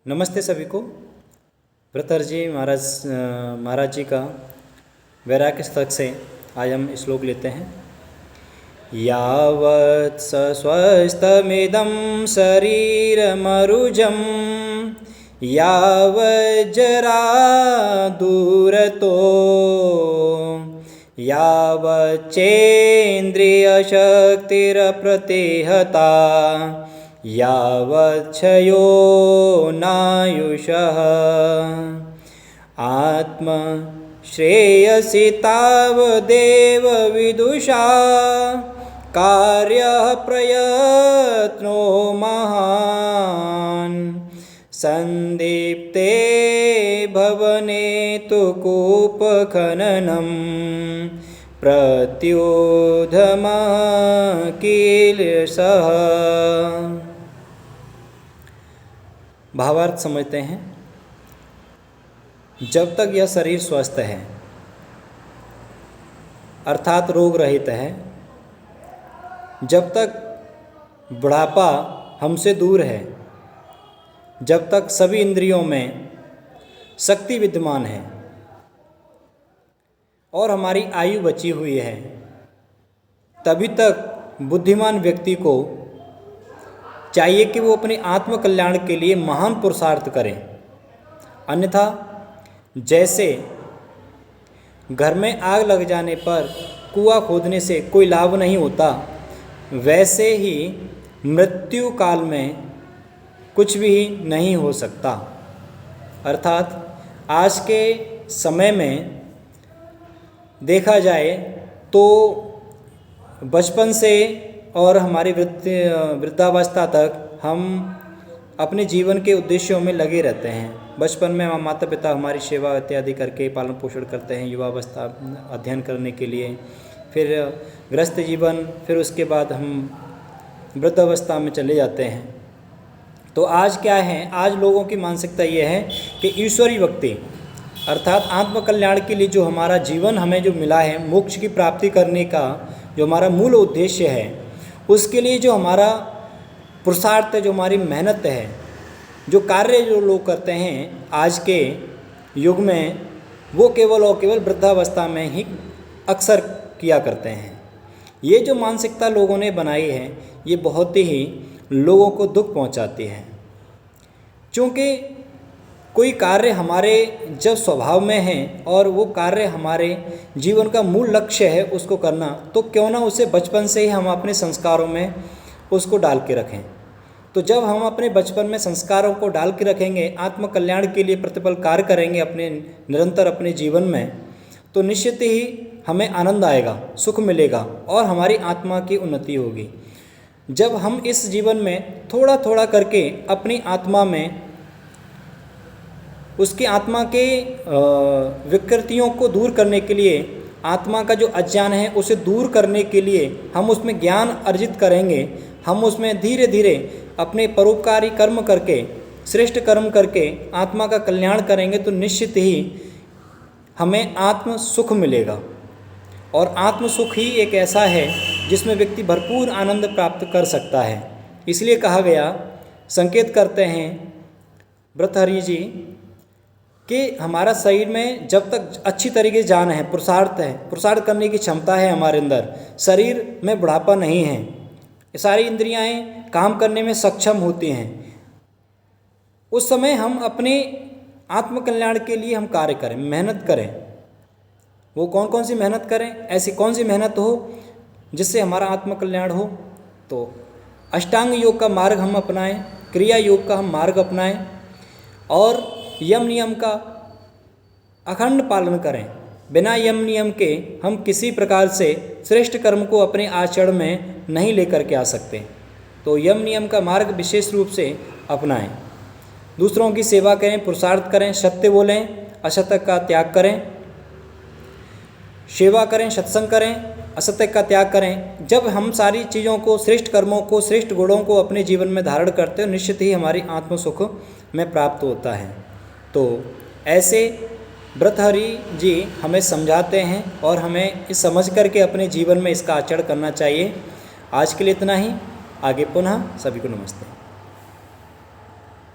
नमस्ते सभी को। भृतहरि जी महाराज जी का वैराग्य स्तक से आज हम श्लोक लेते हैं। यावत् स्वस्थमिदं शरीरमरुजं यावज्जरा दूरतो यावच्चेन्द्रियशक्तिरप्रतिहता यावच्छयो नायुषः आत्मश्रेयसि तावदेव विदुषा कार्यः प्रयत्नो महान् संदीप्ते भवने तु कूपखननं प्रत्युधमः किल्बिषः। भावार्थ समझते हैं। जब तक यह शरीर स्वस्थ है अर्थात रोग रहित है, जब तक बुढ़ापा हमसे दूर है, जब तक सभी इंद्रियों में शक्ति विद्यमान है और हमारी आयु बची हुई है, तभी तक बुद्धिमान व्यक्ति को चाहिए कि वो अपने आत्म कल्याण के लिए महान पुरुषार्थ करें। अन्यथा जैसे घर में आग लग जाने पर कुआं खोदने से कोई लाभ नहीं होता, वैसे ही मृत्यु काल में कुछ भी नहीं हो सकता। अर्थात आज के समय में देखा जाए तो बचपन से और हमारी वृद्धावस्था तक हम अपने जीवन के उद्देश्यों में लगे रहते हैं। बचपन में हम माता पिता हमारी सेवा इत्यादि करके पालन पोषण करते हैं, युवावस्था अध्ययन करने के लिए, फिर गृहस्थ जीवन, फिर उसके बाद हम वृद्धावस्था में चले जाते हैं। तो आज क्या है, आज लोगों की मानसिकता ये है कि ईश्वरीय भक्ति अर्थात आत्मकल्याण के लिए जो हमारा जीवन हमें जो मिला है, मोक्ष की प्राप्ति करने का जो हमारा मूल उद्देश्य है, उसके लिए जो हमारा पुरुषार्थ है, जो हमारी मेहनत है, जो कार्य जो लोग करते हैं आज के युग में, वो केवल और केवल वृद्धावस्था में ही अक्सर किया करते हैं। ये जो मानसिकता लोगों ने बनाई है, ये बहुत ही लोगों को दुख पहुंचाती है। क्योंकि कोई कार्य हमारे जब स्वभाव में है और वो कार्य हमारे जीवन का मूल लक्ष्य है उसको करना, तो क्यों ना उसे बचपन से ही हम अपने संस्कारों में उसको डाल के रखें। तो जब हम अपने बचपन में संस्कारों को डाल के रखेंगे, आत्मकल्याण के लिए प्रतिपल कार्य करेंगे अपने निरंतर अपने जीवन में, तो निश्चित ही हमें आनंद आएगा, सुख मिलेगा और हमारी आत्मा की उन्नति होगी। जब हम इस जीवन में थोड़ा थोड़ा करके अपनी आत्मा में उसकी आत्मा के विकृतियों को दूर करने के लिए, आत्मा का जो अज्ञान है उसे दूर करने के लिए हम उसमें ज्ञान अर्जित करेंगे, हम उसमें धीरे धीरे अपने परोपकारी कर्म करके, श्रेष्ठ कर्म करके आत्मा का कल्याण करेंगे, तो निश्चित ही हमें आत्म सुख मिलेगा। और आत्म सुख ही एक ऐसा है जिसमें व्यक्ति भरपूर आनंद प्राप्त कर सकता है। इसलिए कहा गया, संकेत करते हैं भृतहरि जी कि हमारा शरीर में जब तक अच्छी तरीके से जान है, पुरुषार्थ करने की क्षमता है हमारे अंदर, शरीर में बुढ़ापा नहीं है, सारी इंद्रियां काम करने में सक्षम होती हैं, उस समय हम अपने आत्मकल्याण के लिए हम कार्य करें, मेहनत करें। वो कौन कौन सी मेहनत करें, ऐसी कौन सी मेहनत हो जिससे हमारा आत्मकल्याण हो। तो अष्टांग योग का मार्ग हम अपनाएं, क्रिया योग का हम मार्ग अपनाएं और यम नियम का अखंड पालन करें। बिना यम नियम के हम किसी प्रकार से श्रेष्ठ कर्म को अपने आचरण में नहीं लेकर के आ सकते। तो यम नियम का मार्ग विशेष रूप से अपनाएं, दूसरों की सेवा करें, पुरुषार्थ करें, सत्य बोलें, असत्य का त्याग करें, सेवा करें, सत्संग करें, असत्य का त्याग करें। जब हम सारी चीज़ों को, श्रेष्ठ कर्मों को, श्रेष्ठ गुणों को अपने जीवन में धारण करते हो, निश्चित ही हमारी आत्म सुख में प्राप्त होता है। तो ऐसे भृतहरि जी हमें समझाते हैं और हमें इस समझ करके अपने जीवन में इसका आचरण करना चाहिए। आज के लिए इतना ही, आगे पुनः सभी को नमस्ते।